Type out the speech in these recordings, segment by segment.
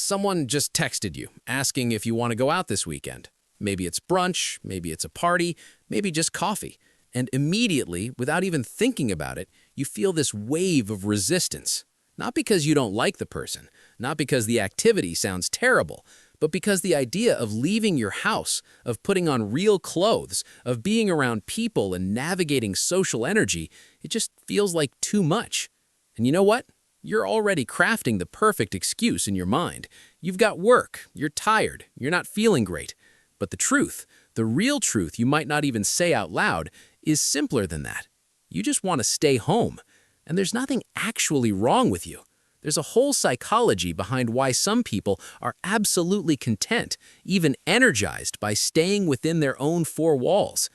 Someone just texted you, asking if you want to go out this weekend. Maybe it's brunch, maybe it's a party, maybe just coffee. And immediately, without even thinking about it, you feel this wave of resistance. Not because you don't like the person, not because the activity sounds terrible, but because the idea of leaving your house, of putting on real clothes, of being around people and navigating social energy, it just feels like too much. And you know what? You're already crafting the perfect excuse in your mind. You've got work, you're tired, you're not feeling great. But the truth, the real truth you might not even say out loud, is simpler than that. You just want to stay home. And there's nothing actually wrong with you. There's a whole psychology behind why some people are absolutely content, even energized by staying within their own four walls.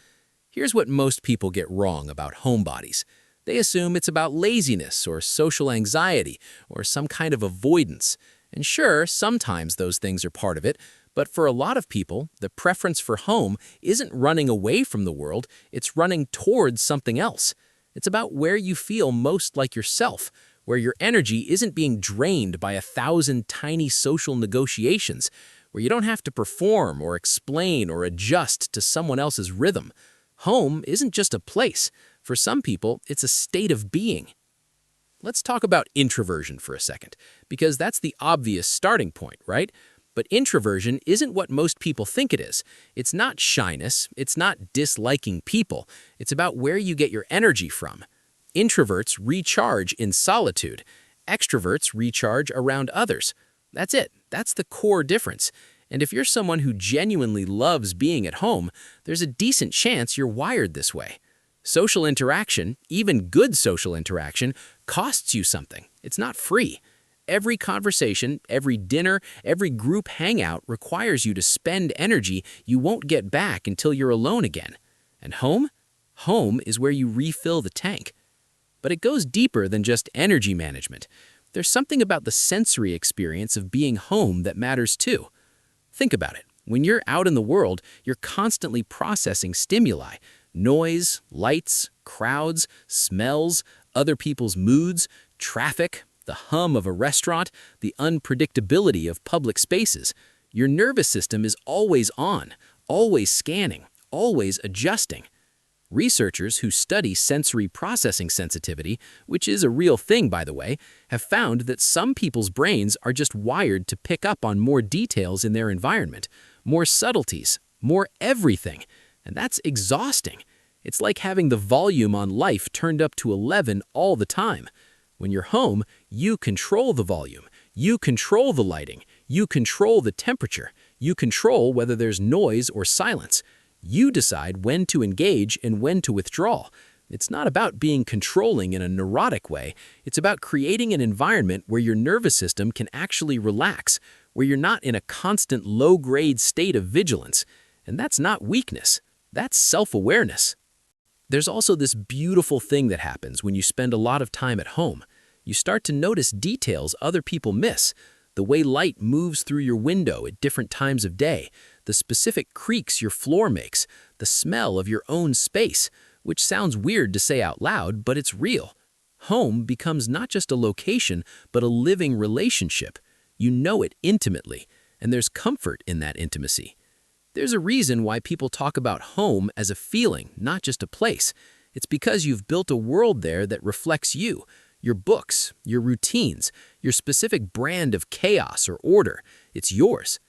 Here's what most people get wrong about homebodies. They assume it's about laziness or social anxiety or some kind of avoidance. And sure, sometimes those things are part of it, but for a lot of people, the preference for home isn't running away from the world, it's running towards something else. It's about where you feel most like yourself, where your energy isn't being drained by 1,000 tiny social negotiations, where you don't have to perform or explain or adjust to someone else's rhythm. Home isn't just a place. For some people, it's a state of being. Let's talk about introversion for a second, because that's the obvious starting point, right? But introversion isn't what most people think it is. It's not shyness, it's not disliking people. It's about where you get your energy from. Introverts recharge in solitude. Extroverts recharge around others. That's it. That's the core difference. And if you're someone who genuinely loves being at home, there's a decent chance you're wired this way. Social interaction, even good social interaction, costs you something. It's not free. Every conversation, every dinner, every group hangout requires you to spend energy you won't get back until you're alone again. And home? Home is where you refill the tank. But it goes deeper than just energy management. There's something about the sensory experience of being home that matters too. Think about it. When you're out in the world, you're constantly processing stimuli. Noise, lights, crowds, smells, other people's moods, traffic, the hum of a restaurant, the unpredictability of public spaces. Your nervous system is always on, always scanning, always adjusting. Researchers who study sensory processing sensitivity, which is a real thing by the way, have found that some people's brains are just wired to pick up on more details in their environment, more subtleties, more everything. And that's exhausting. It's like having the volume on life turned up to 11 all the time. When you're home, you control the volume, you control the lighting, you control the temperature, you control whether there's noise or silence. You decide when to engage and when to withdraw. It's not about being controlling in a neurotic way. It's about creating an environment where your nervous system can actually relax, where you're not in a constant low-grade state of vigilance. And that's not weakness. That's self-awareness. There's also this beautiful thing that happens when you spend a lot of time at home. You start to notice details other people miss. The way light moves through your window at different times of day, the specific creaks your floor makes, the smell of your own space, which sounds weird to say out loud, but it's real. Home becomes not just a location, but a living relationship. You know it intimately, and there's comfort in that intimacy. There's a reason why people talk about home as a feeling, not just a place. It's because you've built a world there that reflects you, your books, your routines, your specific brand of chaos or order. It's yours.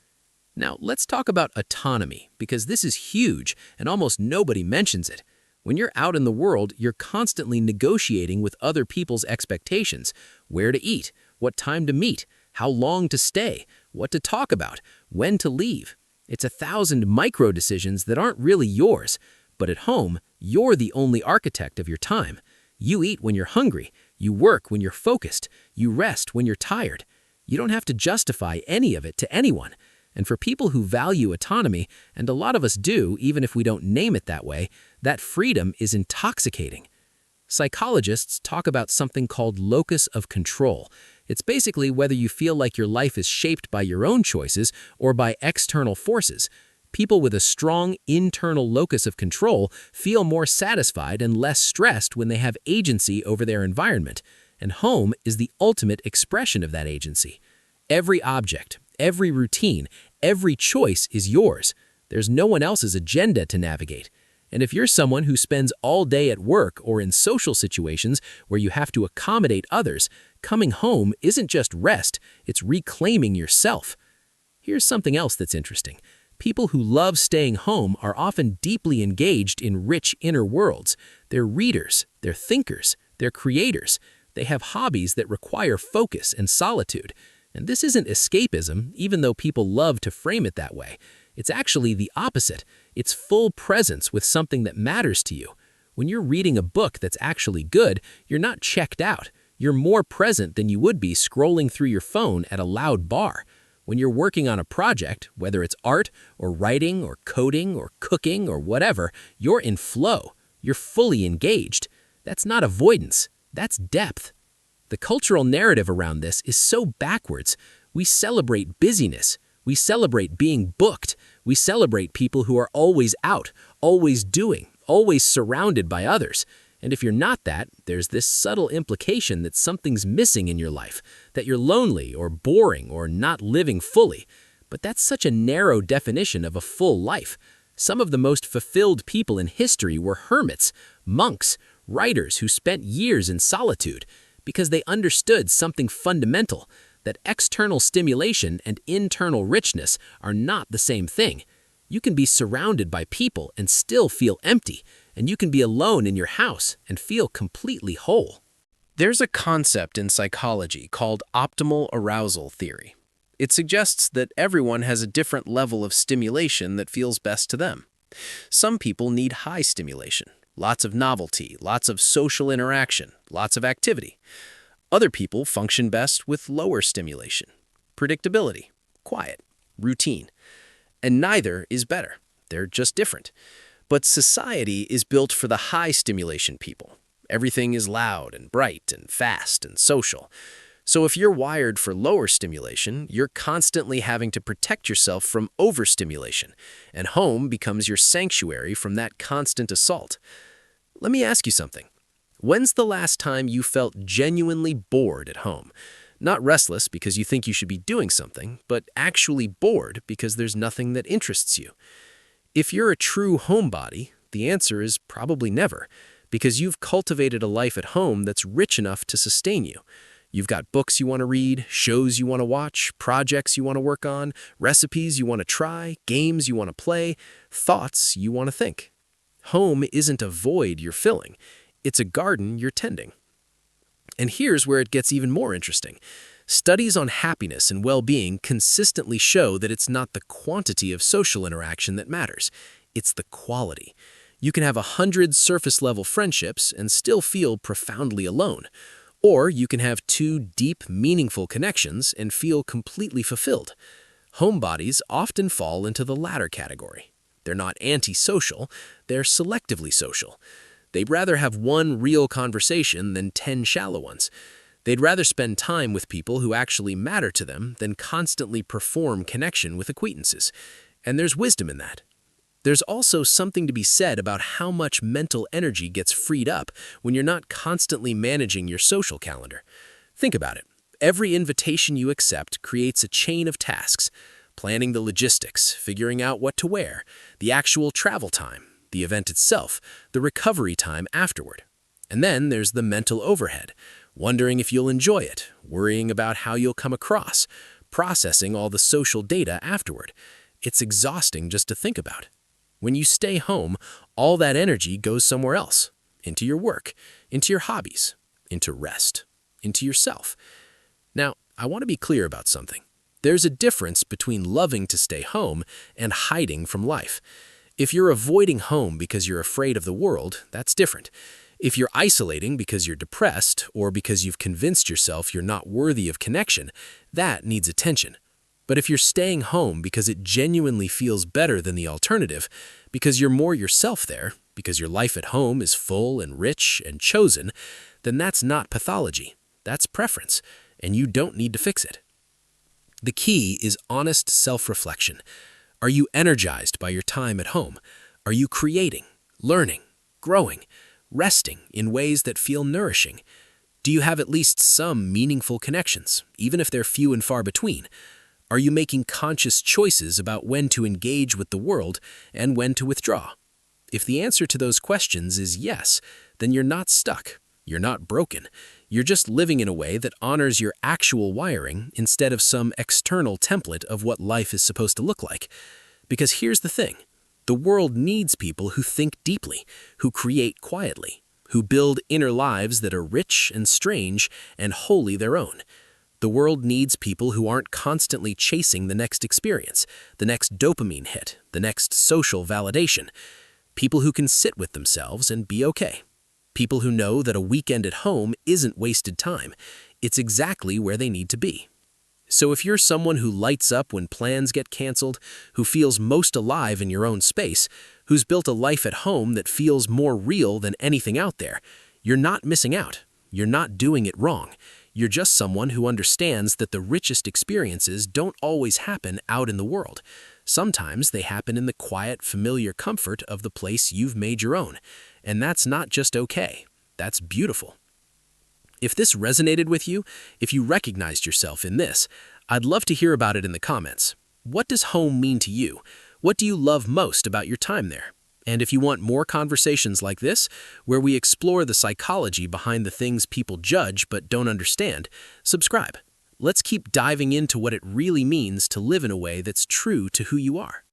Now, let's talk about autonomy, because this is huge and almost nobody mentions it. When you're out in the world, you're constantly negotiating with other people's expectations, where to eat, what time to meet, how long to stay, what to talk about, when to leave. It's 1,000 micro decisions that aren't really yours, but at home, you're the only architect of your time. You eat when you're hungry, you work when you're focused, you rest when you're tired. You don't have to justify any of it to anyone. And for people who value autonomy, and a lot of us do, even if we don't name it that way, that freedom is intoxicating. Psychologists talk about something called locus of control. It's basically whether you feel like your life is shaped by your own choices or by external forces. People with a strong internal locus of control feel more satisfied and less stressed when they have agency over their environment, and home is the ultimate expression of that agency. Every object, Every routine, every choice is yours. There's no one else's agenda to navigate. And if you're someone who spends all day at work or in social situations where you have to accommodate others, coming home isn't just rest, it's reclaiming yourself. Here's something else that's interesting. People who love staying home are often deeply engaged in rich inner worlds. They're readers, they're thinkers, they're creators. They have hobbies that require focus and solitude. And this isn't escapism, even though people love to frame it that way. It's actually the opposite. It's full presence with something that matters to you. When you're reading a book that's actually good, you're not checked out. You're more present than you would be scrolling through your phone at a loud bar. When you're working on a project, whether it's art or writing or coding or cooking or whatever, you're in flow. You're fully engaged. That's not avoidance. That's depth. The cultural narrative around this is so backwards. We celebrate busyness. We celebrate being booked. We celebrate people who are always out, always doing, always surrounded by others. And if you're not that, there's this subtle implication that something's missing in your life, that you're lonely or boring or not living fully. But that's such a narrow definition of a full life. Some of the most fulfilled people in history were hermits, monks, writers who spent years in solitude because they understood something fundamental, that external stimulation and internal richness are not the same thing. You can be surrounded by people and still feel empty, and you can be alone in your house and feel completely whole. There's a concept in psychology called optimal arousal theory. It suggests that everyone has a different level of stimulation that feels best to them. Some people need high stimulation, lots of novelty, lots of social interaction, lots of activity. Other people function best with lower stimulation, predictability, quiet, routine. And neither is better. They're just different. But society is built for the high stimulation people. Everything is loud and bright and fast and social. So if you're wired for lower stimulation, you're constantly having to protect yourself from overstimulation, and home becomes your sanctuary from that constant assault. Let me ask you something. When's the last time you felt genuinely bored at home? Not restless because you think you should be doing something, but actually bored because there's nothing that interests you. If you're a true homebody, the answer is probably never, because you've cultivated a life at home that's rich enough to sustain you. You've got books you want to read, shows you want to watch, projects you want to work on, recipes you want to try, games you want to play, thoughts you want to think. Home isn't a void you're filling. It's a garden you're tending. And here's where it gets even more interesting. Studies on happiness and well-being consistently show that it's not the quantity of social interaction that matters. It's the quality. You can have 100 surface-level friendships and still feel profoundly alone. Or you can have 2 deep, meaningful connections and feel completely fulfilled. Homebodies often fall into the latter category. They're not antisocial, they're selectively social. They'd rather have 1 real conversation than 10 shallow ones. They'd rather spend time with people who actually matter to them than constantly perform connection with acquaintances. And there's wisdom in that. There's also something to be said about how much mental energy gets freed up when you're not constantly managing your social calendar. Think about it. Every invitation you accept creates a chain of tasks. Planning the logistics, figuring out what to wear, the actual travel time, the event itself, the recovery time afterward. And then there's the mental overhead, wondering if you'll enjoy it, worrying about how you'll come across, processing all the social data afterward. It's exhausting just to think about. When you stay home, all that energy goes somewhere else, into your work, into your hobbies, into rest, into yourself. Now, I want to be clear about something. There's a difference between loving to stay home and hiding from life. If you're avoiding home because you're afraid of the world, that's different. If you're isolating because you're depressed or because you've convinced yourself you're not worthy of connection, that needs attention. But if you're staying home because it genuinely feels better than the alternative, because you're more yourself there, because your life at home is full and rich and chosen, then that's not pathology. That's preference, and you don't need to fix it. The key is honest self-reflection. Are you energized by your time at home? Are you creating, learning, growing, resting in ways that feel nourishing? Do you have at least some meaningful connections, even if they're few and far between? Are you making conscious choices about when to engage with the world and when to withdraw? If the answer to those questions is yes, then you're not stuck. You're not broken. You're just living in a way that honors your actual wiring instead of some external template of what life is supposed to look like. Because here's the thing. The world needs people who think deeply, who create quietly, who build inner lives that are rich and strange and wholly their own. The world needs people who aren't constantly chasing the next experience, the next dopamine hit, the next social validation. People who can sit with themselves and be okay. People who know that a weekend at home isn't wasted time. It's exactly where they need to be. So if you're someone who lights up when plans get canceled, who feels most alive in your own space, who's built a life at home that feels more real than anything out there, you're not missing out. You're not doing it wrong. You're just someone who understands that the richest experiences don't always happen out in the world. Sometimes they happen in the quiet, familiar comfort of the place you've made your own. And that's not just okay. That's beautiful. If this resonated with you, if you recognized yourself in this, I'd love to hear about it in the comments. What does home mean to you? What do you love most about your time there? And if you want more conversations like this, where we explore the psychology behind the things people judge but don't understand, subscribe. Let's keep diving into what it really means to live in a way that's true to who you are.